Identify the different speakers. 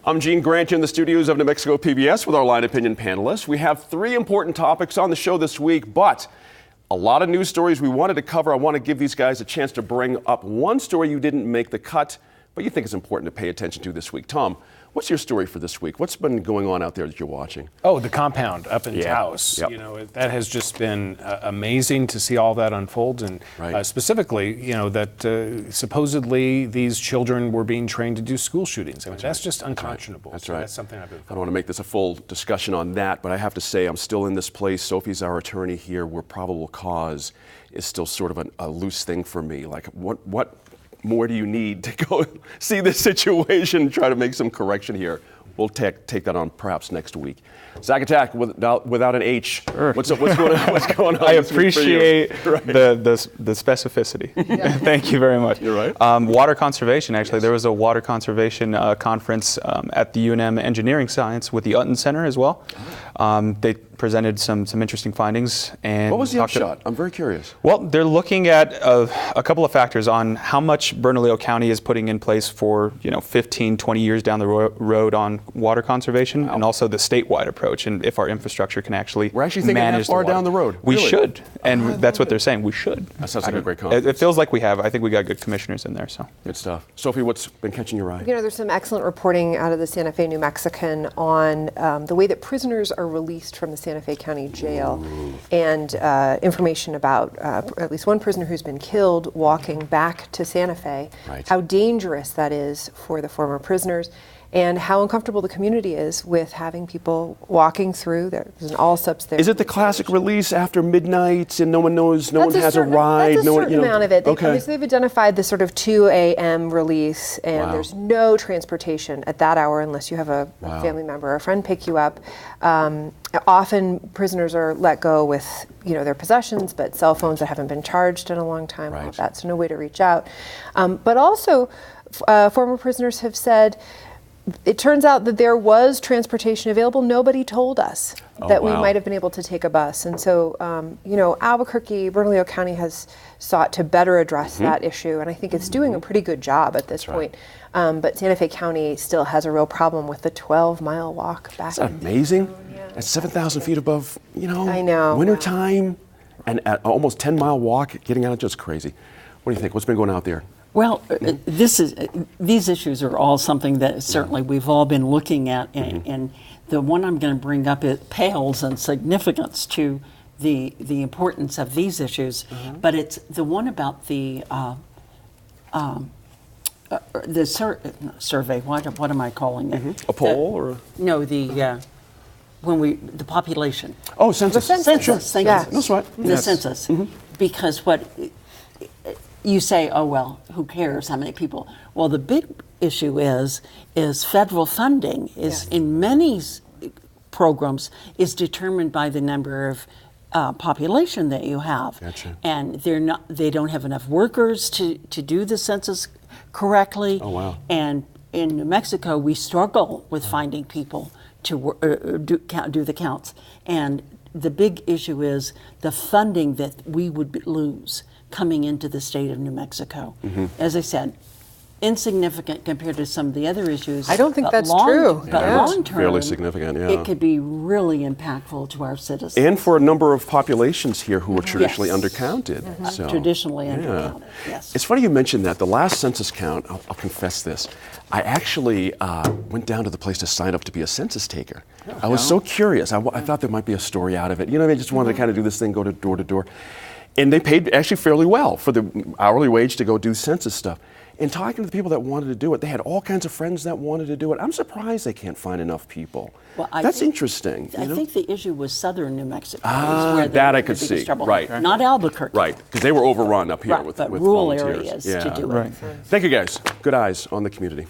Speaker 1: I'm Gene Grant in the studios of New Mexico PBS with our Line Opinion panelists. We have three important topics on the show this week, but a lot of news stories we wanted to cover. I want to give these guys a chance to bring up one story you didn't make the cut, but you think is important to pay attention to this week. Tom, what's your story for this week? What's been going on out there that you're watching?
Speaker 2: Oh, the compound up in Taos.
Speaker 1: Yep.
Speaker 2: You know, that has just been amazing to see all that unfold, and specifically, you know, that supposedly these children were being trained to do school shootings. I mean, that's just unconscionable.
Speaker 1: That's right.
Speaker 2: That's something I've been.
Speaker 1: I don't want to make this a full discussion on that, but I have to say I'm still in this place. Sophie's our attorney here, where probable cause is still sort of a loose thing for me. Like, what more do you need to go see this situation and try to make some correction here? We'll take that on perhaps next week. Zack Attack without an H.
Speaker 3: Sure.
Speaker 1: What's going on?
Speaker 3: I appreciate the specificity. Thank you very much.
Speaker 1: You're right.
Speaker 3: Water conservation, actually. There was a water conservation conference at the UNM Engineering Science with the Utton Center as well. They presented some interesting findings. And
Speaker 1: what was the upshot? I'm very curious.
Speaker 3: Well, they're looking at a couple of factors on how much Bernalillo County is putting in place for 15, 20 years down the road on water conservation, and also the statewide approach, and if our infrastructure can actually
Speaker 1: We're actually thinking
Speaker 3: manage
Speaker 1: that far
Speaker 3: the water
Speaker 1: down the road.
Speaker 3: We
Speaker 1: Really?
Speaker 3: should, and that's what they're saying. We should.
Speaker 1: That sounds like a great conference.
Speaker 3: It feels like we have. I think we got good commissioners in there. So
Speaker 1: Good stuff. Sophie, what's been catching your eye?
Speaker 4: You know, there's some excellent reporting out of the Santa Fe New Mexican on the way that prisoners are released from the Santa Fe County Jail, and information about at least one prisoner who's been killed walking back to Santa Fe, how dangerous that is for the former prisoners, and how uncomfortable the community is with having people walking through. There's an Allsups there.
Speaker 1: Is it the classic release after midnight and no one knows, no one has a ride?
Speaker 4: That's a certain amount of it.
Speaker 1: Okay.
Speaker 4: They've identified the sort of 2 a.m. release, and there's no transportation at that hour unless you have a family member or a friend pick you up. Often prisoners are let go with their possessions, but cell phones that haven't been charged in a long time, all that, so no way to reach out. But also, former prisoners have said, it turns out that there was transportation available. Nobody told us that we might have been able to take a bus. And so, Albuquerque, Bernalillo County has sought to better address that issue. And I think it's doing a pretty good job at this point. But Santa Fe County still has a real problem with the 12-mile walk back.
Speaker 1: Isn't that amazing? At 7,000 feet above,
Speaker 4: I know.
Speaker 1: wintertime, and at almost 10-mile walk, getting out, just crazy. What do you think? What's been going out there?
Speaker 5: Well, these issues are all something that certainly we've all been looking at, and the one I'm going to bring up, it pales in significance to the importance of these issues, but it's the one about the survey. What am I calling it?
Speaker 1: A poll or?
Speaker 5: No, the population.
Speaker 1: Oh, census.
Speaker 5: Census. Thank you.
Speaker 1: That's right.
Speaker 5: The census, because what. You say, oh, well, who cares how many people? Well, the big issue is federal funding is in many programs is determined by the number of population that you have.
Speaker 1: Gotcha.
Speaker 5: And they don't have enough workers to do the census correctly.
Speaker 1: Oh, wow.
Speaker 5: And in New Mexico, we struggle with finding people to do the counts. And the big issue is the funding that we would lose coming into the state of New Mexico. As I said, insignificant compared to some of the other issues.
Speaker 4: I don't think that's true.
Speaker 5: But long term,
Speaker 1: fairly significant,
Speaker 5: it could be really impactful to our citizens.
Speaker 1: And for a number of populations here who are traditionally undercounted. So,
Speaker 5: Traditionally undercounted, yes.
Speaker 1: It's funny you mentioned that. The last census count, I'll confess this, I actually went down to the place to sign up to be a census taker. I was so curious. I thought there might be a story out of it. I just wanted to kind of do this thing, go to door to door. And they paid actually fairly well for the hourly wage to go do census stuff. And talking to the people that wanted to do it, they had all kinds of friends that wanted to do it. I'm surprised they can't find enough people.
Speaker 5: Well,
Speaker 1: That's interesting.
Speaker 5: I think the issue was southern New Mexico.
Speaker 1: That I could see. Right.
Speaker 5: Not Albuquerque.
Speaker 1: Right, because they were overrun up here with
Speaker 5: but
Speaker 1: volunteers.
Speaker 5: rural areas to do it.
Speaker 1: Thank you guys. Good eyes on the community.